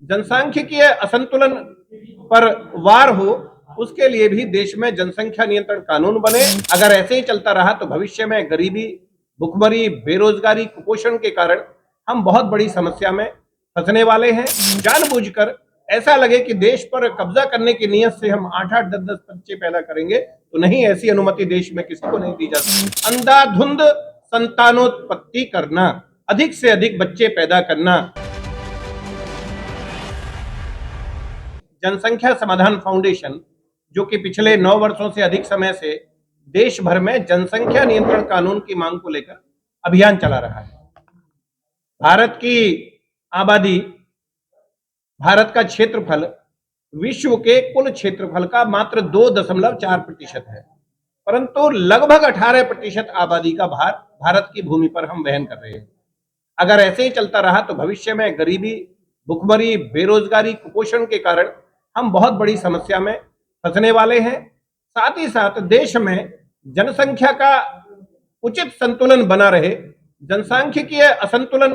जनसांख्यिकीय असंतुलन पर वार हो, उसके लिए भी देश में जनसंख्या नियंत्रण कानून बने। अगर ऐसे ही चलता रहा तो भविष्य में गरीबी, भुखमरी, बेरोजगारी, कुपोषण के कारण हम बहुत बड़ी समस्या में फंसने वाले हैं। जानबूझकर ऐसा लगे कि देश पर कब्जा करने की नीयत से हम 8-8, 10-10 बच्चे पैदा करेंगे तो नहीं, ऐसी अनुमति देश में किसी को नहीं दी जा सकती। अंधाधुंध संतानोत्पत्ति करना, अधिक से अधिक बच्चे पैदा करना। जनसंख्या समाधान फाउंडेशन, जो कि पिछले 9 वर्षों से अधिक समय से देश भर में जनसंख्या नियंत्रण कानून की मांग को लेकर अभियान चला रहा है। भारत की आबादी, भारत का क्षेत्रफल विश्व के कुल क्षेत्रफल का मात्र 2.4% है, परंतु लगभग 18% आबादी का भार भारत की भूमि पर हम वहन कर रहे हैं। अगर ऐसे ही चलता रहा तो भविष्य में गरीबी, भुखमरी, बेरोजगारी, कुपोषण के कारण हम बहुत बड़ी समस्या में फंसने वाले हैं। साथ ही साथ देश में जनसंख्या का उचित संतुलन बना रहे, जनसांख्यिकीय असंतुलन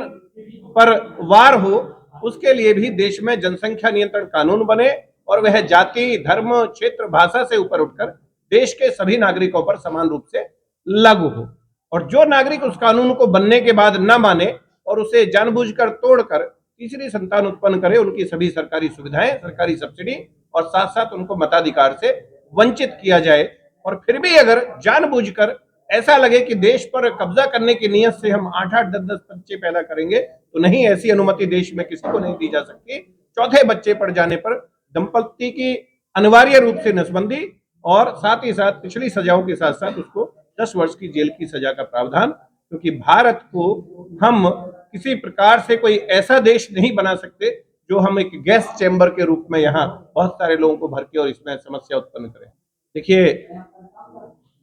पर वार हो, उसके लिए भी देश में जनसंख्या नियंत्रण कानून बने और वह जाति, धर्म, क्षेत्र, भाषा से ऊपर उठकर देश के सभी नागरिकों पर समान रूप से लागू हो। और जो नागरिक उस कानून को बनने के बाद न माने और उसे जानबूझकर तोड़कर तीसरी संतान उत्पन्न करे, उनकी सभी सरकारी सुविधाएं, सरकारी सब्सिडी और साथ साथ उनको मताधिकार से वंचित किया जाए। और फिर भी अगर जानबूझकर ऐसा लगे कि देश पर कब्जा करने की नीयत से हम 8-8, 10-10 बच्चे पैदा करेंगे तो नहीं, ऐसी अनुमति देश में किसी को नहीं दी जा सकती। चौथे बच्चे पड़ जाने पर दंपति की अनिवार्य रूप से नसबंदी और साथ ही साथ पिछली सजाओं के साथ साथ उसको 10 वर्ष की जेल की सजा का प्रावधान, क्योंकि भारत को हम किसी प्रकार से कोई ऐसा देश नहीं बना सकते जो हम एक गैस चैम्बर के रूप में यहाँ बहुत सारे लोगों को भर के और इसमें समस्या उत्पन्न करें। देखिए,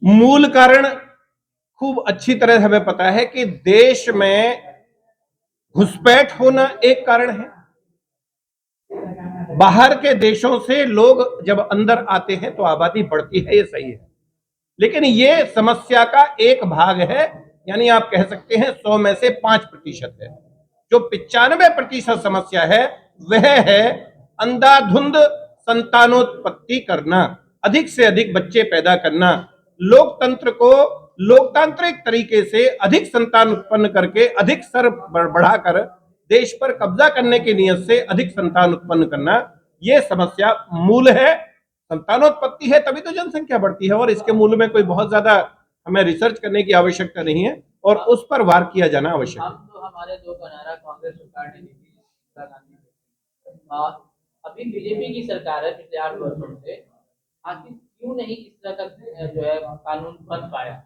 मूल कारण खूब अच्छी तरह हमें पता है कि देश में घुसपैठ होना एक कारण है। बाहर के देशों से लोग जब अंदर आते हैं तो आबादी बढ़ती है, ये सही है, लेकिन ये समस्या का एक भाग है, यानी आप कह सकते हैं 100 में से 5% है। जो 95% समस्या है वह है अंधाधुंध संतानोत्पत्ति करना, अधिक से अधिक बच्चे पैदा करना, लोकतंत्र को लोकतांत्रिक तरीके से अधिक संतान उत्पन्न करके अधिक सर बढ़ाकर देश पर कब्जा करने की नीयत से अधिक संतान उत्पन्न करना, यह समस्या मूल है। संतानोत्पत्ति है तभी तो जनसंख्या बढ़ती है और इसके मूल में कोई बहुत ज्यादा हमें रिसर्च करने की आवश्यकता नहीं है और उस पर वार किया जाना आवश्यक है। तो हमारे जो नारा कांग्रेस सरकार ने इंदिरा गांधी, अभी बीजेपी की सरकार है पिछले 8 वर्षों से, आखिर क्यों नहीं इस तरह का जो है कानून बन पाया?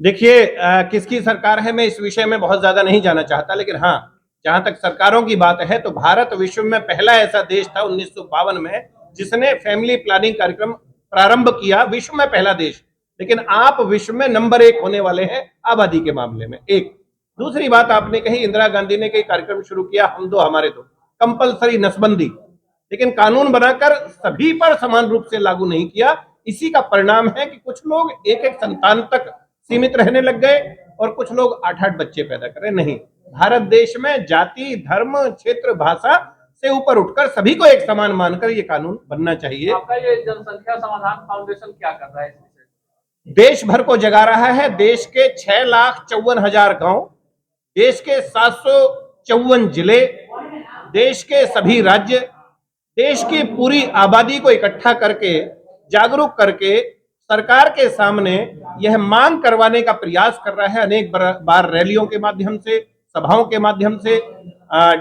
देखिए, किसकी सरकार है मैं इस विषय में बहुत ज्यादा नहीं जाना चाहता, लेकिन हाँ, जहां तक सरकारों की बात है तो भारत विश्व में पहला ऐसा देश था 1952 में जिसने फैमिली प्लानिंग कार्यक्रम प्रारंभ किया, विश्व में पहला देश। लेकिन आप विश्व में नंबर 1 होने वाले हैं आबादी के मामले में। एक दूसरी बात आपने कही, इंदिरा गांधी ने कई कार्यक्रम शुरू किया, हम दो हमारे दो, कंपलसरी नसबंदी, लेकिन कानून बनाकर सभी पर समान रूप से लागू नहीं किया। इसी का परिणाम है कि कुछ लोग एक संतान तक सीमित रहने लग गए और कुछ लोग 8-8 बच्चे पैदा कर रहे। नहीं, भारत देश में जाति, धर्म, क्षेत्र, भाषा से ऊपर उठकर सभी को एक समान मानकर ये कानून बनना चाहिए। आपका ये जनसंख्या समाधान फाउंडेशन क्या कर रहा है? देश भर को जगा रहा है। देश के 6,54,000 गांव, देश के 754 जिले, देश के सभी राज्य, देश की पूरी आबादी को इकट्ठा करके, जागरूक करके सरकार के सामने यह मांग करवाने का प्रयास कर रहा है। अनेक बार रैलियों के माध्यम से, सभाओं के माध्यम से,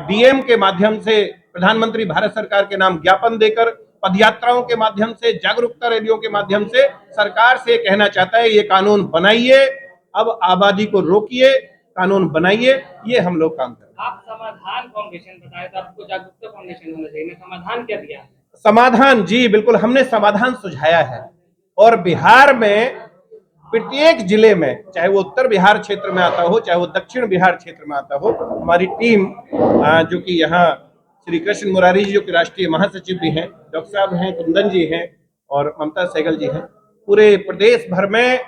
डीएम के माध्यम से, प्रधानमंत्री भारत सरकार के नाम ज्ञापन देकर, पदयात्राओं के माध्यम से, जागरूकता रैलियों के माध्यम से सरकार से कहना चाहता है ये कानून बनाइए, अब आबादी को रोकिए, कानून बनाइए। ये हम लोग काम कर रहे हैं। आप समाधान फाउंडेशन बताए तो आपको जागरूकता फाउंडेशन होना चाहिए, समाधान क्या दिया? समाधान, जी बिल्कुल, हमने समाधान सुझाया है और बिहार में प्रत्येक जिले में, चाहे वो उत्तर बिहार क्षेत्र में आता हो, चाहे वो दक्षिण बिहार क्षेत्र में आता हो, हमारी टीम जो कि यहाँ श्री कृष्ण मुरारी जी जो कि राष्ट्रीय महासचिव भी हैं, डॉक्टर साहब हैं, कुंदन जी हैं और ममता सहगल जी हैं, पूरे प्रदेश भर में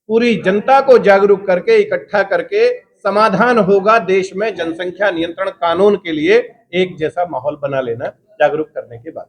पूरी जनता को जागरूक करके, इकट्ठा करके समाधान होगा देश में जनसंख्या नियंत्रण कानून के लिए एक जैसा माहौल बना लेना जागरूक करने के बाद।